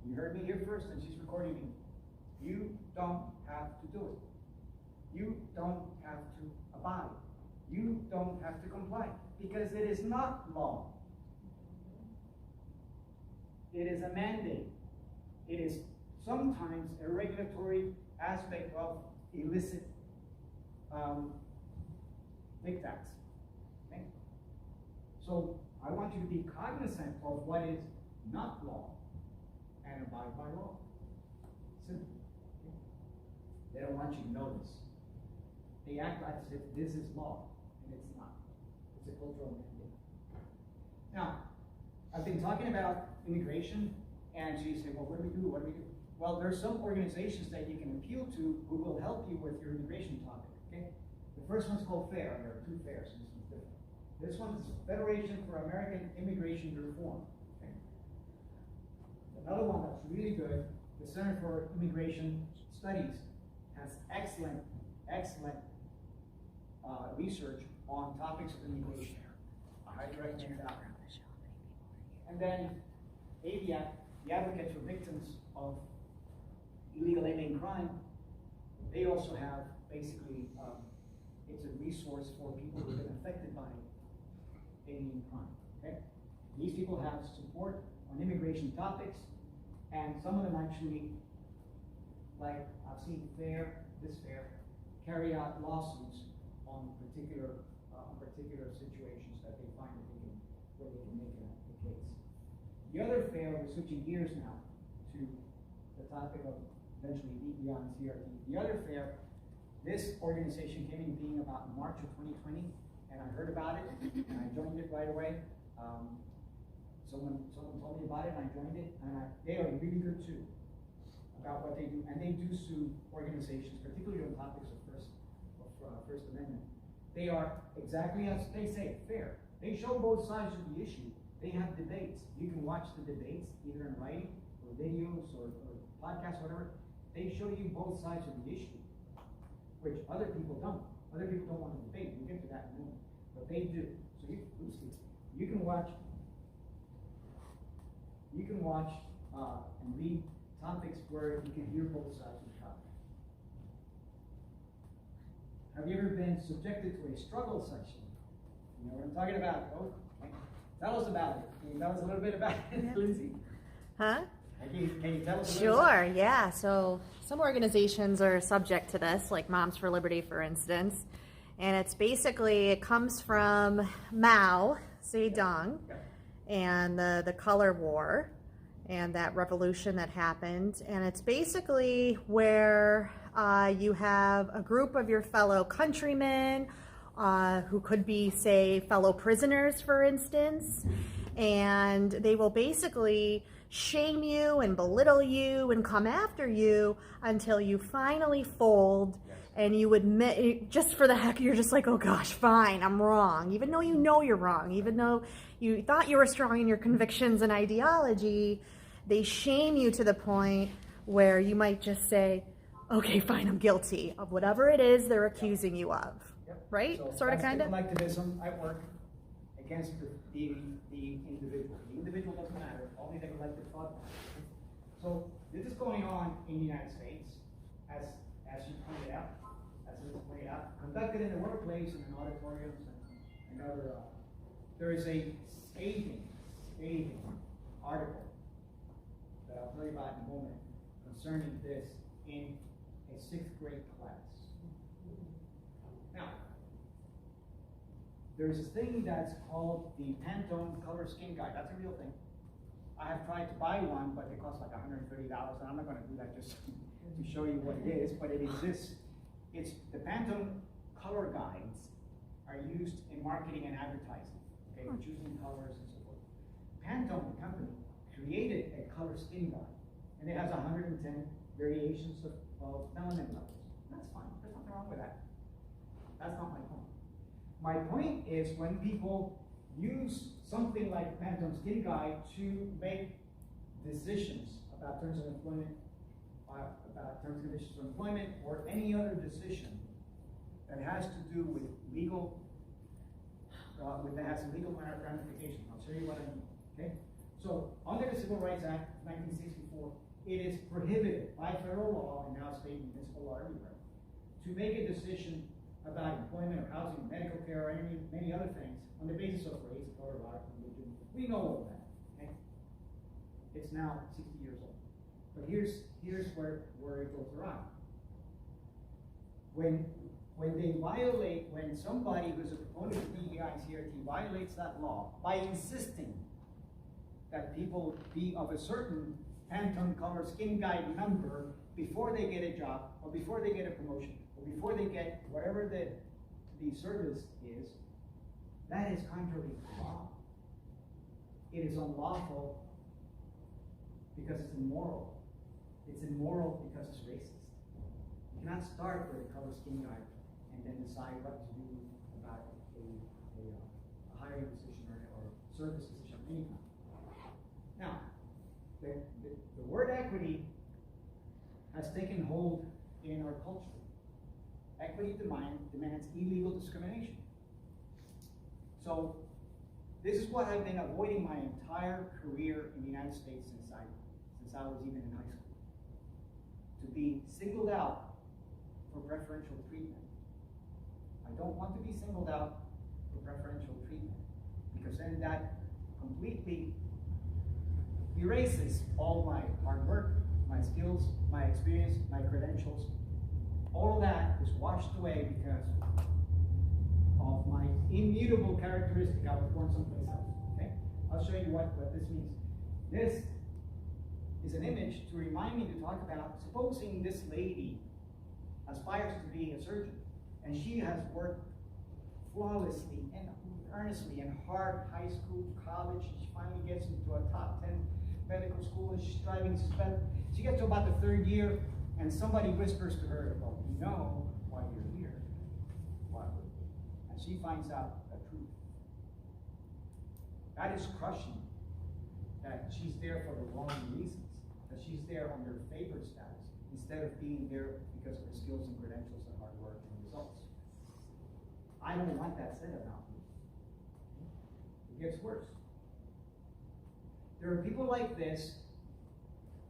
You heard me here first, and she's recording me. You don't have to do it. You don't have to abide. You don't have to comply, because it is not law. It is a mandate. It is sometimes a regulatory aspect of illicit diktats. Okay? So I want you to be cognizant of what is not law and abide by law. Simple. Okay? They don't want you to know this. They act like as if this is law, and it's not. It's a cultural mandate. Now, I've been talking about immigration, and so you say, well, what do we do? What do we do? Well, there's some organizations that you can appeal to who will help you with your immigration topic. Okay? The first one's called FAIR. There are two FAIRs. This one's different. This one is Federation for American Immigration Reform. Okay? Another one that's really good, the Center for Immigration Studies, has excellent research on topics of immigration. I highly recommend that. And then AVIAC, the Advocates for Victims of Illegal Alien Crime, they also have basically, it's a resource for people who have been affected by alien crime. Okay? These people have support on immigration topics, and some of them actually, like I've seen this FAIR, carry out lawsuits on particular situations that they find where they can make a case. The other FAIR, we're switching gears now to the topic of eventually DEI and CRT. The other fair, this organization came into being about March of 2020, and I heard about it, and I joined it right away. Someone told me about it, and I joined it, and they are really good too about what they do, and they do sue organizations, particularly on topics of First Amendment. They are exactly as they say, fair. They show both sides of the issue. They have debates. You can watch the debates either in writing or videos or podcasts, whatever. They show you both sides of the issue, which other people don't. Other people don't want to debate. We'll get to that in a moment, but they do. So you can watch and read topics where you can hear both sides of the topic. Have you ever been subjected to a struggle session? You know what I'm talking about? Oh, tell us about it. Can you tell us a little bit about it, Lindsay? Huh? Can you tell us a little bit? Sure, yeah. So some organizations are subject to this, like Moms for Liberty, for instance. And it's basically, it comes from Mao Zedong and the color war and that revolution that happened. And it's basically where you have a group of your fellow countrymen who could be, say, fellow prisoners, for instance, and they will basically shame you and belittle you and come after you until you finally fold and you admit, just for the heck, you're just like, oh gosh, fine, I'm wrong. Even though you know you're wrong, even though you thought you were strong in your convictions and ideology, they shame you to the point where you might just say, okay, fine, I'm guilty of whatever it is they're accusing you of. Right? So sort of, kind of? collectivism at work against the individual. The individual doesn't matter, only the collective thought matters. So this is going on in the United States, as you pointed out, conducted in the workplace and in auditoriums and other. There is a scathing article that I'll tell you about in a moment concerning this in a 6th grade class. Now, there's this thing that's called the Pantone Color Skin Guide. That's a real thing. I have tried to buy one, but it costs like $130, and I'm not going to do that just to show you what it is, but it exists. It's the Pantone color guides are used in marketing and advertising, okay, for choosing colors and so forth. Pantone, the company, created a color skin guide, and it has 110 variations of melanin levels. That's fine. There's nothing wrong with that. That's not my point. My point is when people use something like Pantone Skin Guide to make decisions about terms of employment, about terms and conditions of employment, or any other decision that has to do with legal, that has some legal ramifications. I'll show you what I mean. Okay. So under the Civil Rights Act of 1964, it is prohibited by federal law and now state and municipal law everywhere to make a decision about employment or housing, medical care, or many other things on the basis of race, color, religion. We know all that. Okay? It's now 60 years old. But here's where it goes wrong. When somebody who's a proponent of DEI and CRT violates that law by insisting that people be of a certain Pantone color skin guide number before they get a job, or before they get a promotion, or before they get whatever the service is, that is contrary to law. It is unlawful because it's immoral. It's immoral because it's racist. You cannot start with a color skin guide and then decide what to do about a hiring decision or service decision of any kind. Now, the word equity has taken hold in our culture. Equity demands illegal discrimination. So this is what I've been avoiding my entire career in the United States since I was even in high school. To be singled out for preferential treatment. I don't want to be singled out for preferential treatment because then that completely erases all my hard work, my skills, my experience, my credentials. All of that is washed away because of my immutable characteristic. I was born someplace else. Okay? I'll show you what this means. This is an image to remind me to talk about, supposing this lady aspires to being a surgeon, and she has worked flawlessly and earnestly in hard high school, college, and she finally gets into a top 10 medical school, and she's striving to spend, she gets to about the 3rd year, and somebody whispers to her, well, we know why you're here. Why? And she finds out the truth. That is crushing, that she's there for the wrong reasons, that she's there under favored status, instead of being there because of her skills and credentials and hard work and results. I don't want that said about me. It gets worse. There are people like this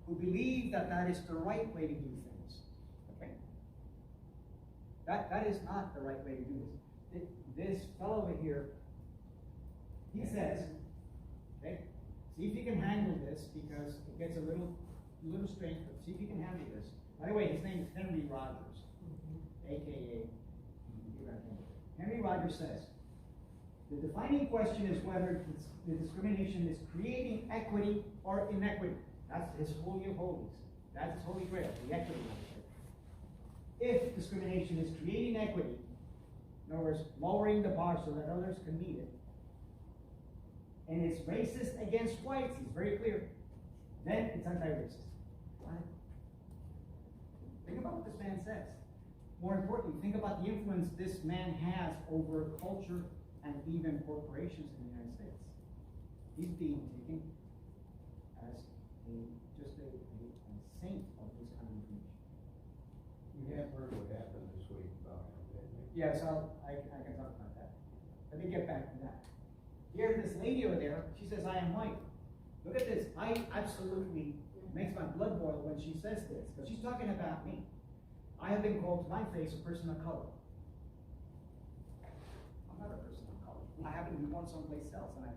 who believe that that is the right way to do things. Okay? That is not the right way to do this. This fellow over here, he says, okay, see if you can handle this, because it gets a little strange, but see if you can handle this. By the way, his name is Henry Rogers, aka Henry Rogers says, the defining question is whether the discrimination is creating equity or inequity. That's his holy of holies. That's his holy grail, the equity of it. If discrimination is creating equity, in other words, lowering the bar so that others can meet it, and it's racist against whites, it's very clear, then it's anti-racist. Right? Think about what this man says. More importantly, think about the influence this man has over culture and even corporations in the United States. He's being taken as just a saint of this kind of information. You have heard what happened this week about him. Yes, I can talk about that. Let me get back to that. Here's this lady over there. She says, I am white. Look at this. I absolutely makes my blood boil when she says this, because she's talking about me. I have been called to my face a person of color. I'm not a person of color. I happen to be born someplace else, and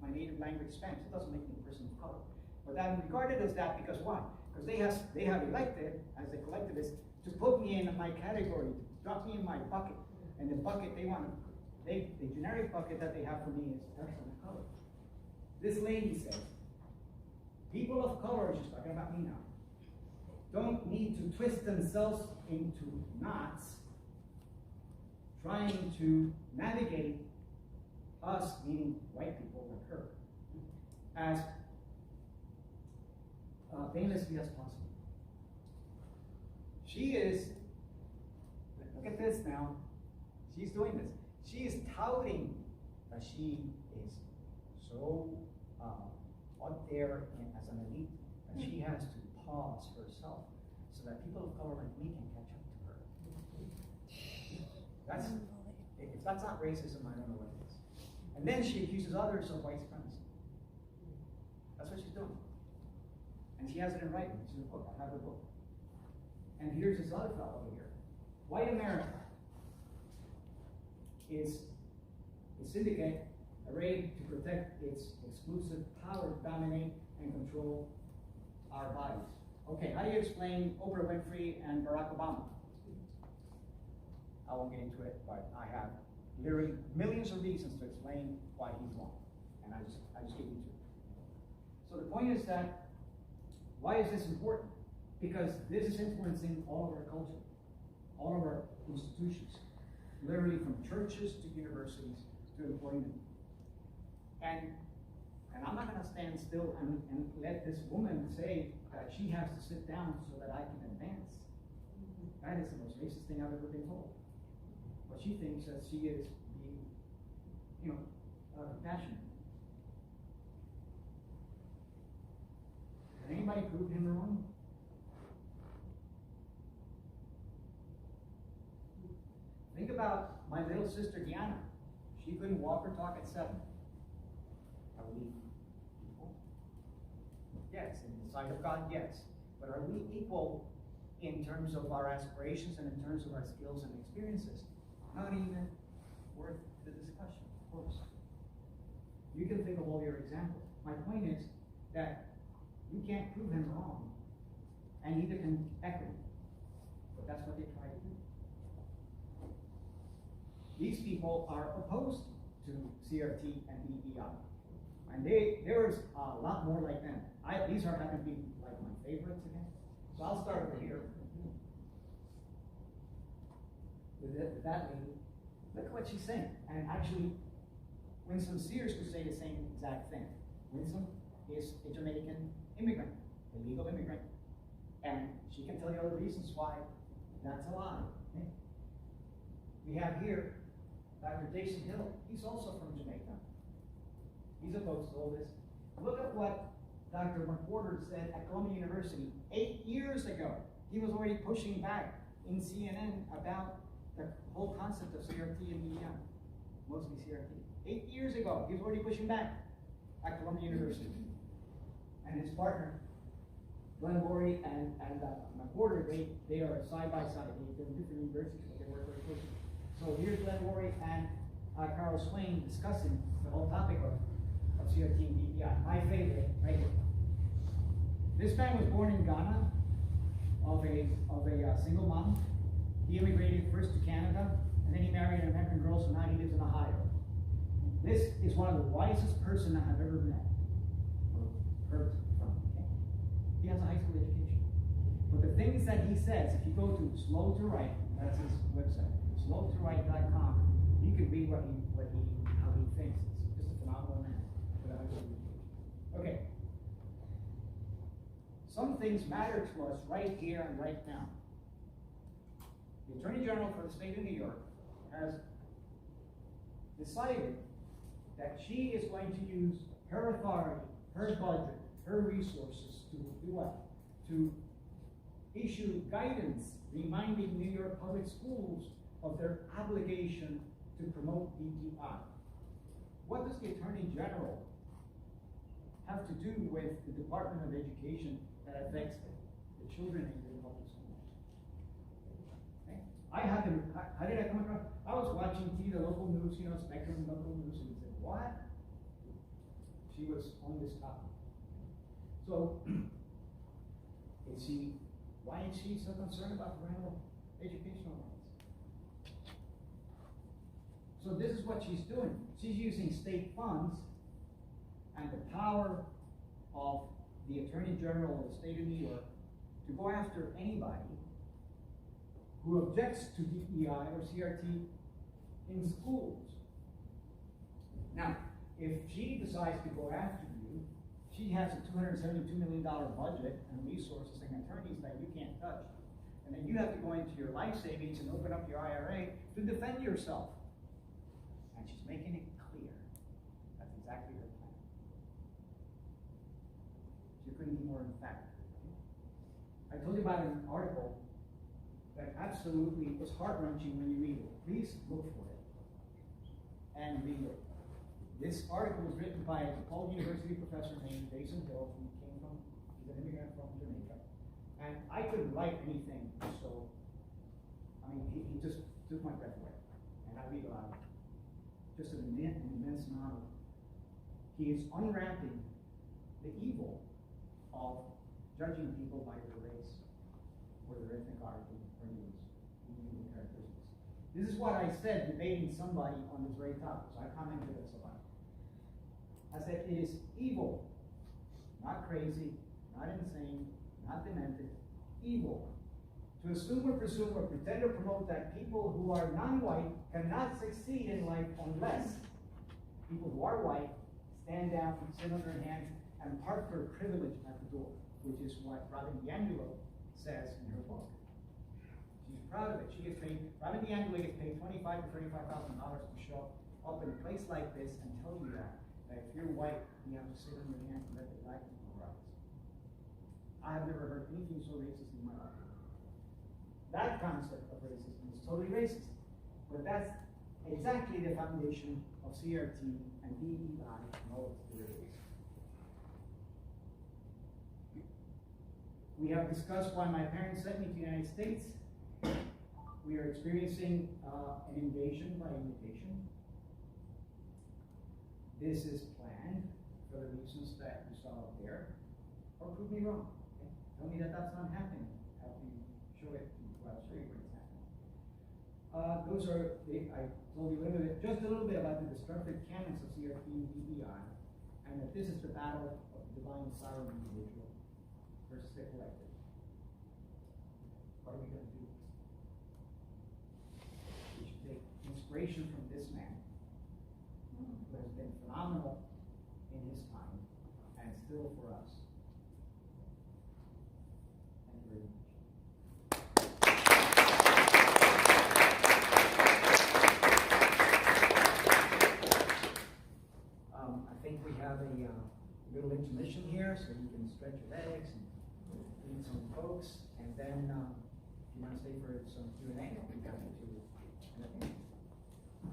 my native language Spanish. It doesn't make me a person of color. But I'm regarded as that because why? Because they have elected, as the collectivists, to put me in my category, to drop me in my bucket. And the bucket the generic bucket that they have for me is person of color. This lady says, people of color, she's talking about me now, don't need to twist themselves into knots trying to navigate us, meaning white people like her, as painlessly as possible. She is, look at this now, she's doing this. She is touting that she is so out there as an elite that she has to pause herself so that people of color like me can catch up to her. If that's not racism, I don't know what it is. And then she accuses others of white supremacy. That's what she's doing. And she has it in writing. It's in a book. I have her book. And here's this other fellow over here. White America is a syndicate arrayed to protect its exclusive power to dominate and control our bodies. Okay, how do you explain Oprah Winfrey and Barack Obama? I won't get into it, but I have literally millions of reasons to explain why he's wrong. And I just gave you two. So the point is that, why is this important? Because this is influencing all of our culture, all of our institutions, literally from churches to universities to employment. And I'm not going to stand still and let this woman say that she has to sit down so that I can advance. That is the most racist thing I've ever been told. But she thinks that she is being, compassionate. Can anybody prove him wrong? Think about my little sister Diana. She couldn't walk or talk at 7. Are we equal? Yes. In the sight of God, yes. But are we equal in terms of our aspirations and in terms of our skills and experiences? Not even worth the discussion, of course. You can think of all your examples. My point is that you can't prove him wrong, and neither can equity. But that's what they try to do. These people are opposed to CRT and DEI. And there's a lot more like them. these are happen to be like my favorites again. So I'll start over here. With that lady. Look at what she's saying. And actually, Winsome Sears could say the same exact thing. Winsome is a Jamaican immigrant, a legal immigrant. And she can tell you all the reasons why that's a lie. Okay? We have here Dr. Jason Hill. He's also from Jamaica. He's opposed to all this. Look at what Dr. McWhorter said at Columbia University 8 years ago. He was already pushing back in CNN about the whole concept of CRT and DEI, mostly CRT. 8 years ago, he was already pushing back at Columbia University. And his partner, Glenn Laurie and McWhorter, they are side by side. They're from different universities, but they work very closely. So here's Glenn Laurie and Carl Swain discussing the whole topic of CRT and DEI. My favorite, right here. This man was born in Ghana of a single mom. He immigrated first to Canada, and then he married an American girl, so now he lives in Ohio. This is one of the wisest person I have ever met, or heard from. Okay? He has a high school education. But the things that he says, if you go to Slow to Write, that's his website, slowtowrite.com, you can read how he thinks. It's just a phenomenal man with a high school education. Okay. Some things matter to us right here and right now. The Attorney General for the state of New York has decided that she is going to use her authority, her budget, her resources to do what? To issue guidance reminding New York public schools of their obligation to promote DEI. What does the Attorney General have to do with the Department of Education that affects the children in the public schools? Okay. How did I come across? I was watching TV, the local news, Spectrum local news, and said, what? She was on this topic. So, why is she so concerned about parental educational rights? So this is what she's doing. She's using state funds and the power of the Attorney General of the state of New York to go after anybody who objects to DEI or CRT in schools. Now, if she decides to go after you, she has a $272 million budget and resources and attorneys that you can't touch. And then you have to go into your life savings and open up your IRA to defend yourself. And she's making it clear. That's exactly her plan. She couldn't be more emphatic. I told you about an article that absolutely is heart-wrenching when you read it. Please look for it and read it. This article was written by a DePaul University professor named Jason Hill, who he's an immigrant from Jamaica. And I couldn't write anything, so, he just took my breath away. And I read aloud. Just an immense amount of, he is unwrapping the evil of judging people by their race, or their ethnic origin, or unique characteristics. This is what I said debating somebody on this very topic, so I commented this a lot. I said, it is evil, not crazy, not insane, not demented, evil, to assume or presume or pretend or promote that people who are non-white cannot succeed in life unless people who are white stand down, sit on their hands, and park their privilege at the door, which is what Robin DiAngelo says in her book. She's proud of it. Robin DiAngelo gets paid $25,000 to $35,000 to show up in a place like this and tell you that if you're white, you have to sit on your hands and let the black people rise. I have never heard anything so racist in my life. That concept of racism is totally racist. But that's exactly the foundation of CRT and DEI and all its derivatives. We have discussed why my parents sent me to the United States. We are experiencing an invasion by invitation. This is planned for the reasons that you saw up there. Or prove me wrong. Okay? Tell me that that's not happening. Help me show it. Well, I'll show you where it's happening. I told you just a little bit about the destructive canons of CRT and DEI, and that this is the battle of divine silent individual versus the collective. What are we going to do? We should take inspiration from this man, who has been phenomenal in his time and still for us. Thank you very much. I think we have a little intermission here, so you can stretch your legs and meet some folks, and then if you want to stay for some Q&A, I'll be happy to entertain you.